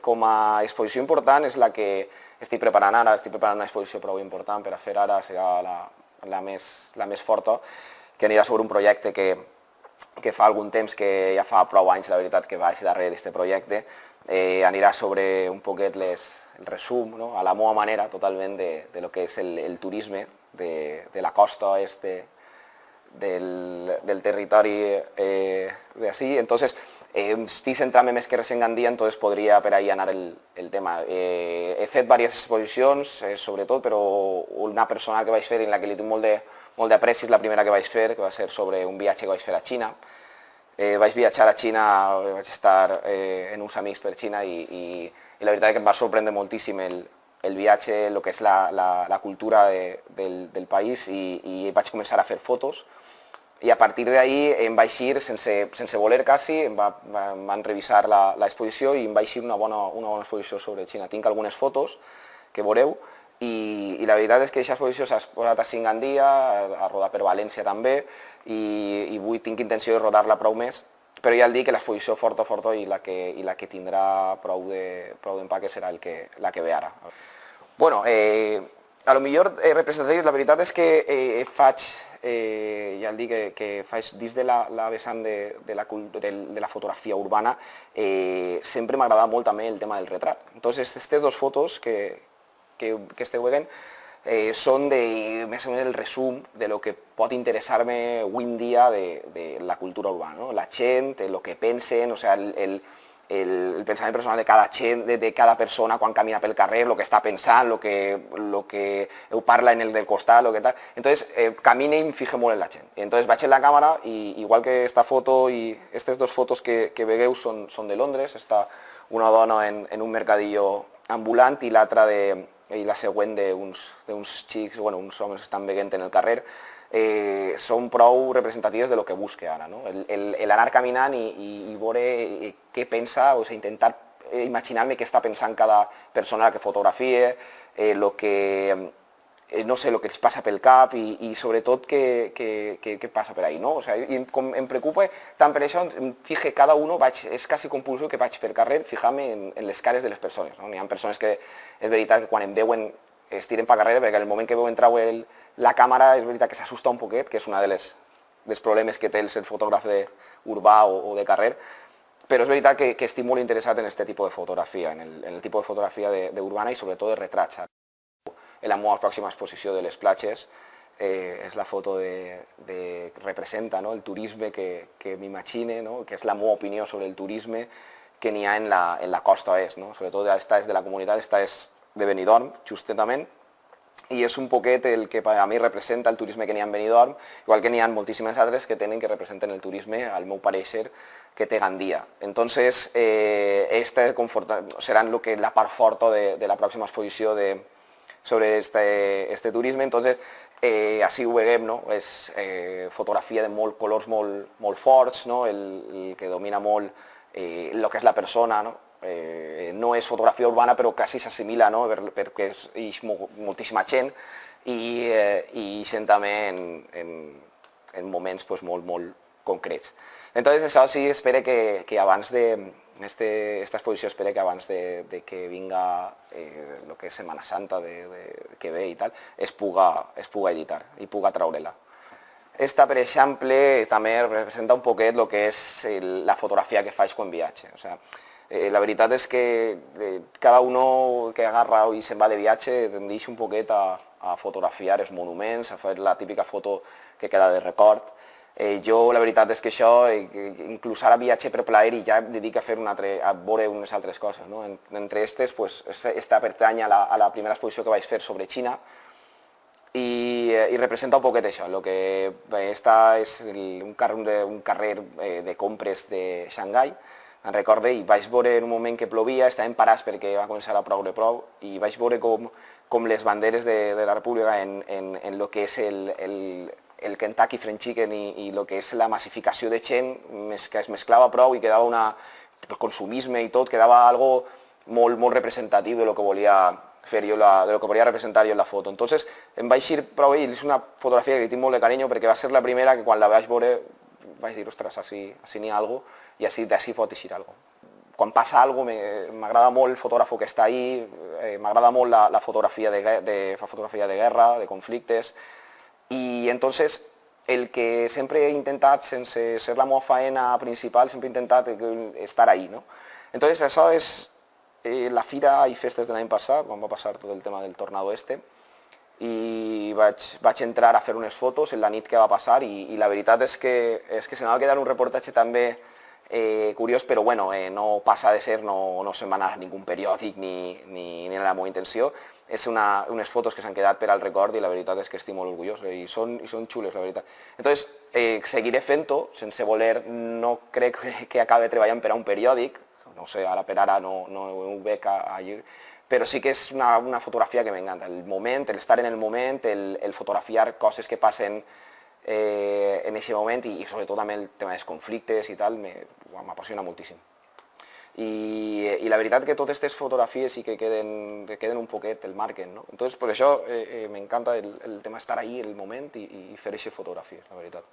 Com a exposició important és la que estic preparant ara, estic preparant una exposició prou important per a fer ara, serà la més forta, que anirà sobre un projecte que fa algun temps, que ja fa prou anys, la veritat, que vaig darrere d'aquest projecte. Anirà sobre un poquet el resum, no? A la meva manera, totalment, de lo que és el turisme de la costa est del territori d'ací. Entonces, estic centrant-me més que res en Gandia, entonces podria per ahí anar el tema. He fet diverses exposicions, sobretot, però una personal que vaig fer en la que li tinc molt d'apreci és la primera que vaig fer, que va ser sobre un viatge que vaig fer a Xina. Vaig viatjar a Xina, vaig estar amb uns amics per Xina i la veritat és que em va sorprendre moltíssim el viatge, el que és la cultura del país i vaig començar a fer fotos. I a partir d'ahí em vaig ir, sense voler quasi, em van revisar l'exposició i em vaig ir una bona exposició sobre Xina. Tinc algunes fotos que veureu i la veritat és que aquesta exposició s'ha posat a Gandia, a rodar per València també i tinc intenció de rodar-la prou més, però ja el dic que l'exposició forta i la que tindrà prou d'empaque serà la que ve ara. Bueno, a lo millor representatiu, la veritat és que faig, ja el dic que faig dins de la vessant de la fotografia urbana, sempre m'ha agradat molt també el tema del retrat. Entonces, aquestes dues fotos que esteu veient són més o menys el resum de lo que pot interessar-me avui en dia de la cultura urbana, la gent, el que pensen, o sigui, el pensament personal de cada gent, de cada persona quan camina pel carrer, el que està pensant, el que parla en el del costat, el que tal. Entonces, camine i em fijo molt en la gent. Entonces vaig en la càmera i igual que esta foto i aquestes dues fotos que vegueu són de Londres, està una dona en un mercadillo ambulant i l'altra i la següent d'uns xics, uns homes que estan veient en el carrer, són prou representatives de lo que busque ara. L'anar caminant i veure què pensa, o sigui, intentar imaginar-me què està pensant cada persona que fotografia, no sé, el que els passa pel cap i sobretot què passa per ahí. O sigui, em preocupa tant per això, em fijo cada un, és quasi compulsiu que vaig per carrer fijar-me en les cares de les persones. Hi ha persones que és veritat que quan em veuen es tiren per carrer, perquè en el moment que veuen treure la càmera és veritat que s'assusta un poquet, que és un dels problemes que té el ser fotògraf urbà o de carrer, però és veritat que estic molt interessat en aquest tipus de fotografia, en el tipus de fotografia d'urbana i sobretot de retrats. En la meva pròxima exposició de les platges és la foto que representa el turisme que m'imagine, que és la meva opinió sobre el turisme que n'hi ha en la costa est, sobretot esta és de la comunitat, esta és de Benidorm, justament, i és un poquet el que a mi representa el turisme que n'hi ha en Benidorm, igual que n'hi ha moltíssimes altres que representen el turisme, al meu pareixer, que té Gandia. Entonces, esta serà la part forta de la pròxima exposició sobre este turisme. Entonces, així ho veiem, és fotografia de colors molt forts, el que domina molt el que és la persona, no és fotografia urbana però quasi s'assimila perquè és moltíssima gent i gent també en moments molt concrets. Entonces això sí, espero que abans esta exposició, espero que abans de que vinga el que és Setmana Santa que ve i tal, es puga editar i puga treure-la. Esta, per exemple, també representa un poquet el que és la fotografia que faig quan viatge. La veritat és que cada un que agarra i se'n va de viatge tendeix un poquet a fotografiar els monuments, a fer la típica foto que queda de record. Jo la veritat és que això, inclús ara viatge per plaer i ja em dedico a veure unes altres coses. Entre aquestes, esta pertany a la primera exposició que vaig fer sobre Xina i representa un poquet això. Esta és un carrer de compres de Xangai, me'n recorde, i vaig veure en un moment que plovia, estàvem parats perquè va començar a ploure prou, i vaig veure com les banderes de la República en el que és el Kentucky Fried Chicken i el que és la massificació de gent que es mesclava prou i quedava el consumisme i tot, quedava algo molt representatiu de lo que volia fer jo, de lo que volia representar jo en la foto. Entonces em vaig ir prou bé i és una fotografia que li tinc molt de carinyo perquè va ser la primera que quan la vaig veure vaig dir, ostres, així n'hi ha alguna cosa i d'ací pot eixir alguna cosa. quan passa alguna cosa m'agrada molt el fotògrafo que està ahí, m'agrada molt la fotografia de guerra, de conflictes, i entonces el que sempre he intentat, sense ser la meva faena principal, sempre he intentat estar ahí, no? Entonces això és la fira i festes de l'any passat, quan va passar tot el tema del tornado este, i vaig entrar a fer unes fotos en la nit que va passar i la veritat és que se m'ha quedat un reportatge també curiós, però bueno, no passa de ser, no se'n va anar a ningú periòdic ni era la meva intenció. És unes fotos que s'han quedat per al record i la veritat és que estic molt orgullós i són xules, la veritat. Entonces, seguiré fent-ho, sense voler, no crec que acabe treballant per a un periòdic, no sé, ara per ara no ho veig allí, però sí que és una fotografia que m'encanta, el moment, l'estar en el moment, el fotografiar coses que passen en aquest moment i sobretot també el tema dels conflictes i tal, m'apassiona moltíssim. I la veritat que totes aquestes fotografies sí que queden un poquet, el marquen, no? Entonces, per això m'encanta el tema estar ahí, el moment i fer aquestes fotografies, la veritat.